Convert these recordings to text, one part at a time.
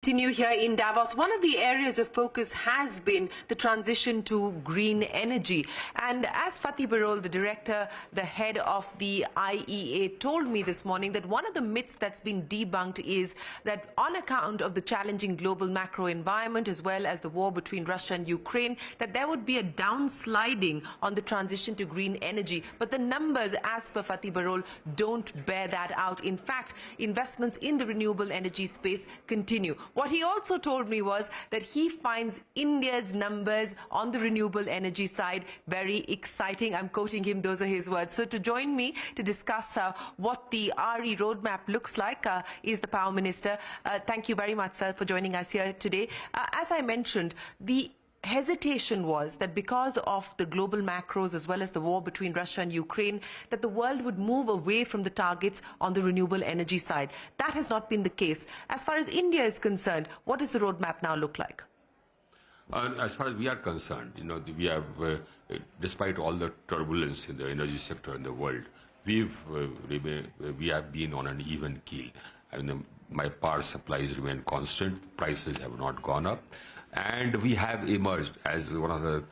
Continue here in Davos. One of the areas of focus has been the transition to green energy. And as Fatih Birol, the director, the head of the IEA, told me this morning that one of the myths that's been debunked is that on account of the challenging global macro environment as well as the war between Russia and Ukraine, that there would be a downsliding on the transition to green energy. But the numbers, as per Fatih Birol, don't bear that out. In fact, investments in the renewable energy space continue. What he also told me was that he finds India's numbers on the renewable energy side very exciting. I'm quoting him, those are his words. So to join me to discuss what the RE roadmap looks like is the Power Minister. Thank you very much, sir, for joining us here today. As I mentioned, the hesitation was that because of the global macros as well as the war between Russia and Ukraine, that the world would move away from the targets on the renewable energy side. That has not been the case. As far as India is concerned, what does the roadmap now look like? As far as we are concerned, we have, despite all the turbulence in the energy sector in the world, we have been on an even keel. My power supplies remain constant, prices have not gone up. And we have emerged as one of the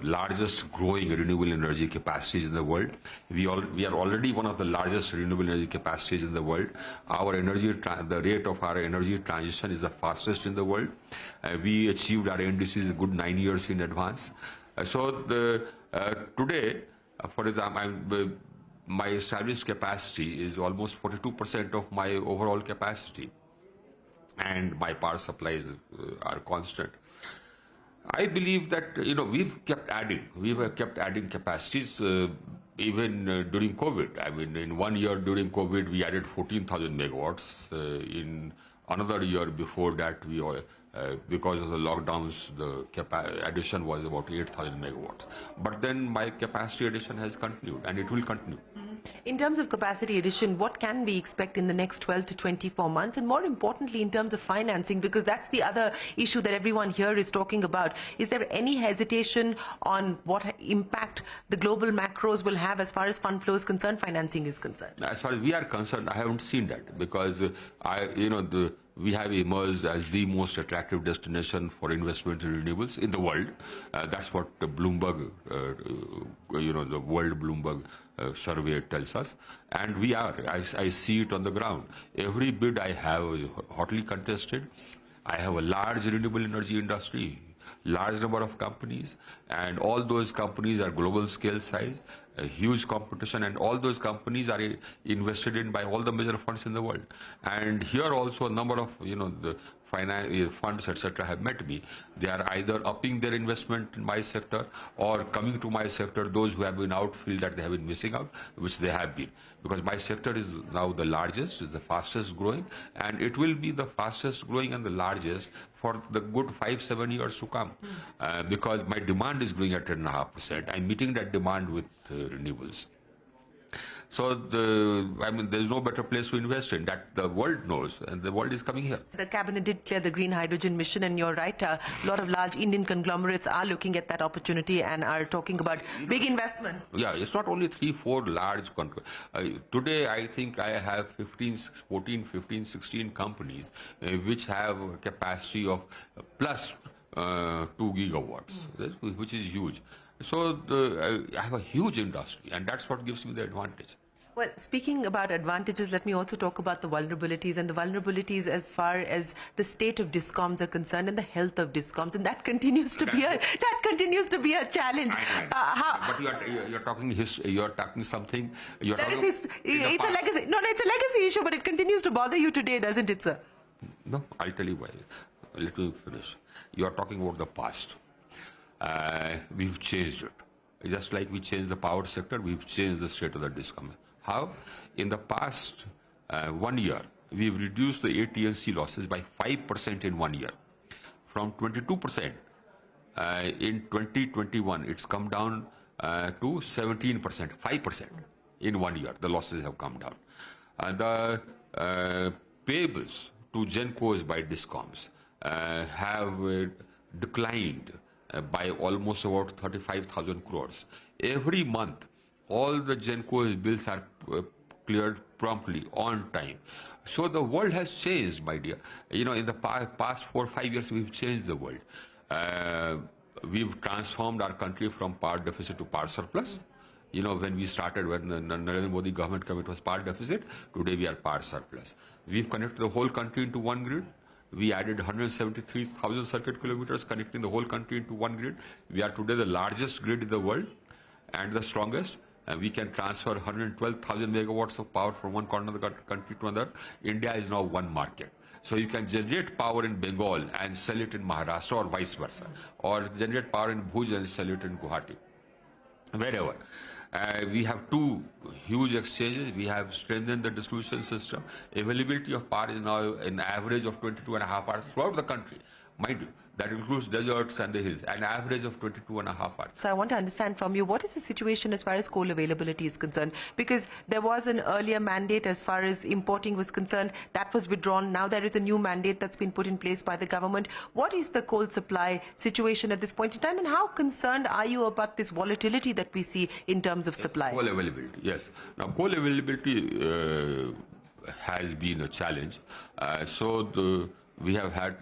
largest growing renewable energy capacities in the world. We are already one of the largest renewable energy capacities in the world. The rate of our energy transition is the fastest in the world. We achieved our indices a good 9 years in advance. Today, for example, my established capacity is almost 42% of my overall capacity. And my power supplies are constant. I believe that we've kept adding capacities even during COVID. In 1 year during COVID we added 14,000 megawatts. In another year before that, because of the lockdowns, the addition was about 8,000 megawatts. But then my capacity addition has continued, and it will continue. In terms of capacity addition, what can we expect in the next 12 to 24 months? And more importantly, in terms of financing, because that's the other issue that everyone here is talking about. Is there any hesitation on what impact the global macros will have as far as fund flow is concerned, financing is concerned? As far as we are concerned, I haven't seen that, because we have emerged as the most attractive destination for investment in renewables in the world. That's what the Bloomberg, the World Bloomberg survey tells us. And we are. I see it on the ground. Every bid I have is hotly contested. I have a large renewable energy industry, large number of companies, and all those companies are global scale size, a huge competition, and all those companies are invested in by all the major funds in the world. And here also a number of the funds, etc., have met me. They are either upping their investment in my sector or coming to my sector, those who have been outfield that they have been missing out, which they have been. Because my sector is now the largest, is the fastest growing, and it will be the fastest growing and the largest for the good 5-7 years to come. Because my demand is growing at 10.5%. I'm meeting that demand with renewables. So, there's no better place to invest in. That the world knows, and the world is coming here. The cabinet did clear the green hydrogen mission, and you're right, a lot of large Indian conglomerates are looking at that opportunity and are talking about big investments. Yeah, it's not only 3-4 large today I think I have 15, 16 companies which have a capacity of plus 2 gigawatts, which is huge. So I have a huge industry, and that's what gives me the advantage. Well, speaking about advantages, let me also talk about the vulnerabilities, and the vulnerabilities as far as the state of DISCOMs are concerned and the health of DISCOMs, and that continues to be a challenge. But you're talking something. It's a legacy. No, it's a legacy issue, but it continues to bother you today, doesn't it, sir? No, I'll tell you why. Let me finish. You are talking about the past. We've changed it. Just like we changed the power sector, we've changed the state of the DISCOM. How? In the past 1 year, we've reduced the AT&C losses by 5% in 1 year. From 22% in 2021, it's come down to 17%, 5% in 1 year. The losses have come down. The payables to GENCOs by DISCOMs have declined by almost about 35,000 crores. Every month, all the GENCO's bills are cleared promptly, on time. So the world has changed, my dear. You know, in the past 4 or 5 years, we've changed the world. We've transformed our country from power deficit to power surplus. You know, when we started, when the Narendra Modi government came, it was power deficit. Today we are power surplus. We've connected the whole country into one grid. We added 173,000 circuit kilometers connecting the whole country into one grid. We are today the largest grid in the world and the strongest. And we can transfer 112,000 megawatts of power from one corner of the country to another. India is now one market. So you can generate power in Bengal and sell it in Maharashtra or vice versa. Or generate power in Bhuj and sell it in Guwahati. Wherever. We have two huge exchanges. We have strengthened the distribution system. Availability of power is now an average of 22.5 hours throughout the country. Mind you, that includes deserts and the hills, an average of 22.5 hours. So I want to understand from you, what is the situation as far as coal availability is concerned? Because there was an earlier mandate as far as importing was concerned. That was withdrawn. Now there is a new mandate that's been put in place by the government. What is the coal supply situation at this point in time, and how concerned are you about this volatility that we see in terms of supply? Coal availability, yes. Now, coal availability has been a challenge. We have had,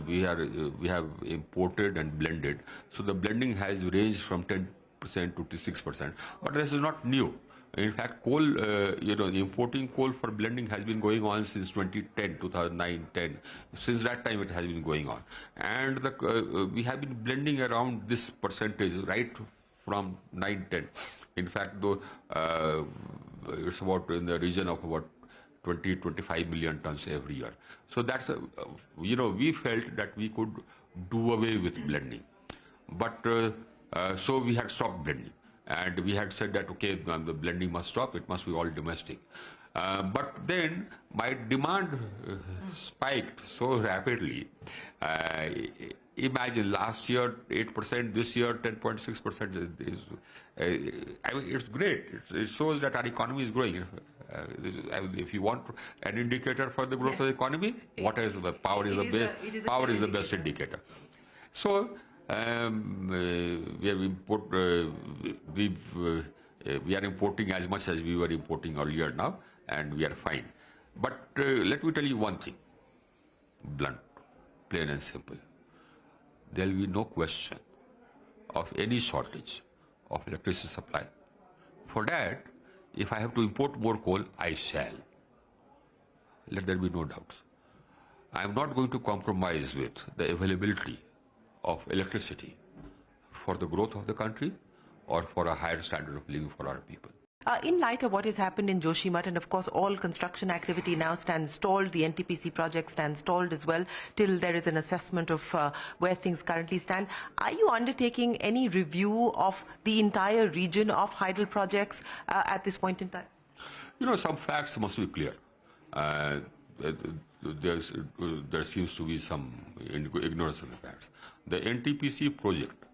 we have imported and blended. So the blending has ranged from 10% to 6%. But this is not new. In fact, coal, importing coal for blending has been going on since 2009, 10. Since that time, it has been going on. And we have been blending around this percentage right from 9, 10. In fact, though, it's about in the region of about 20-25 million tons every year. So that's, we felt that we could do away with blending. But so we had stopped blending. And we had said that, okay, the blending must stop, it must be all domestic. But then my demand spiked so rapidly. Imagine last year 8%, this year 10.6% is it's great. It shows that our economy is growing. If you want an indicator for the growth of the economy, what is the power is the best indicator. So we are importing as much as we were importing earlier now, and we are fine. But let me tell you one thing, blunt, plain and simple. There will be no question of any shortage of electricity supply. For that, if I have to import more coal, I shall. Let there be no doubt. I am not going to compromise with the availability of electricity for the growth of the country or for a higher standard of living for our people. In light of what has happened in Joshimath, and of course all construction activity now stands stalled, the NTPC project stands stalled as well, till there is an assessment of where things currently stand. Are you undertaking any review of the entire region of hydel projects at this point in time? You know, some facts must be clear. There seems to be some ignorance of the facts. The NTPC project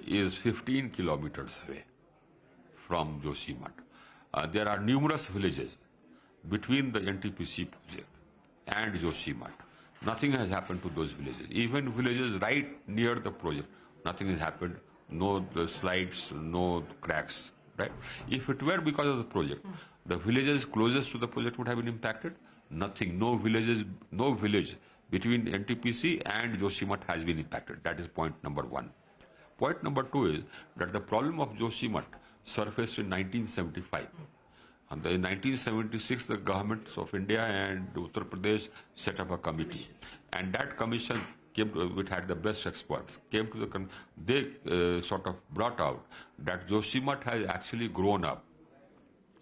is 15 kilometers away from Joshimath. There are numerous villages between the NTPC project and Joshimath. Nothing has happened to those villages. Even villages right near the project, nothing has happened. No slides, no cracks. Right? If it were because of the project, the villages closest to the project would have been impacted. Nothing. No village between NTPC and Joshimath has been impacted. That is point number one. Point number two is that the problem of Joshimath surfaced in 1975. And in 1976, the governments of India and Uttar Pradesh set up a committee. And that commission came to, which had the best experts, came to the, they sort of brought out that Joshimath has actually grown up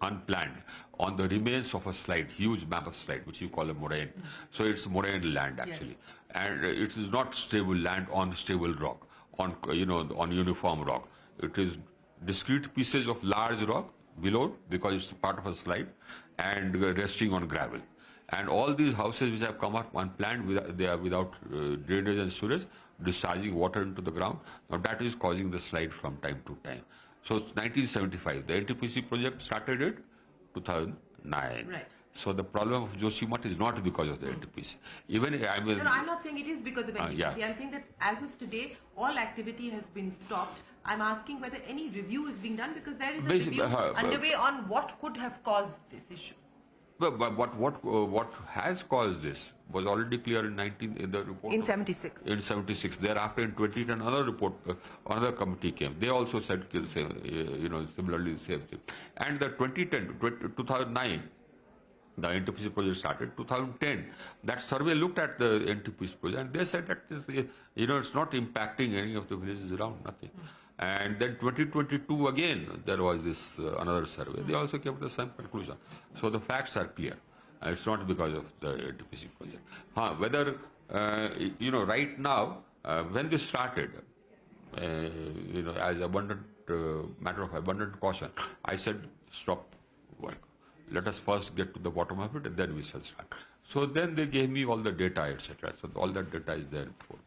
unplanned on the remains of a slide, huge mammoth slide, which you call a moraine. So it's moraine land actually. Yes. And it is not stable land on stable rock, on uniform rock. It is discrete pieces of large rock below because it's part of a slide and resting on gravel. And all these houses which have come up unplanned, they are without drainage and sewage, discharging water into the ground. Now that is causing the slide from time to time. So 1975, the NTPC project started in 2009. Right. So the problem of Joshimath is not because of the NTPC. Even no, I'm not saying it is because of NTPC. Yeah. I'm saying that as of today, all activity has been stopped I'm asking whether any review is being done because there is a Basically, review underway on what could have caused this issue. But what has caused this was already clear in the report. In 76. In 76. Thereafter, in 2010, another report, another committee came. They also said, similarly the same thing. And the 2009, the NTPC project started. 2010, that survey looked at the NTPC project, and they said that this, it's not impacting any of the villages around, nothing. And then 2022 again, there was this another survey. They also came to the same conclusion. So the facts are clear. It's not because of the NTPC project. Whether, right now, when this started, as abundant matter of abundant caution, I said, stop work. Let us first get to the bottom of it, and then we shall start. So then they gave me all the data, etc. So all that data is there before me.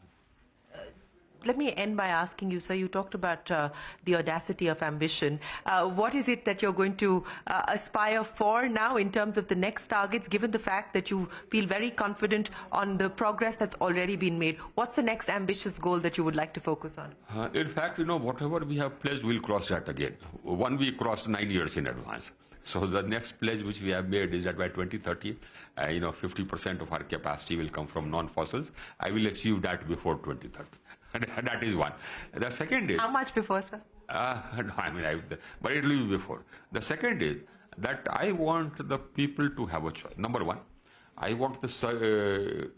Let me end by asking you, sir, you talked about the audacity of ambition. What is it that you're going to aspire for now in terms of the next targets, given the fact that you feel very confident on the progress that's already been made? What's the next ambitious goal that you would like to focus on? In fact, whatever we have pledged, we'll cross that again. One we crossed 9 years in advance. So the next pledge which we have made is that by 2030, 50% of our capacity will come from non-fossils. I will achieve that before 2030. And that is one. The second is... How much before, sir? But it will be before. The second is that I want the people to have a choice. Number one, I want the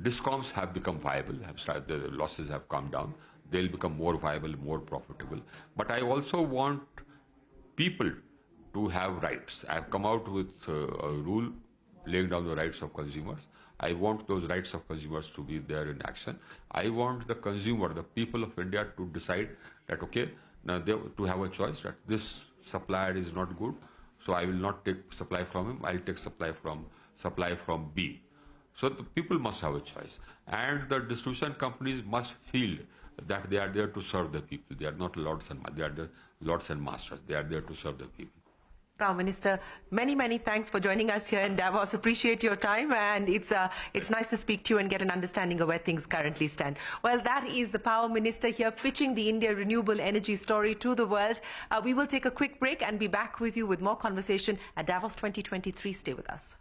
DISCOMs have become viable, the losses have come down. They'll become more viable, more profitable. But I also want people to have rights. I've come out with a rule laying down the rights of consumers. I want those rights of consumers to be there in action. I want the consumer, the people of India, to decide that, okay, now to have a choice that this supplier is not good, so I will not take supply from him, I'll take supply from B. So the people must have a choice. And the distribution companies must feel that they are there to serve the people. They are not lords and masters. They are there to serve the people. Prime Minister, many thanks for joining us here in Davos. Appreciate your time, and it's nice to speak to you and get an understanding of where things currently stand. Well, that is the Power Minister here pitching the India renewable energy story to the world. We will take a quick break and be back with you with more conversation at Davos 2023. Stay with us.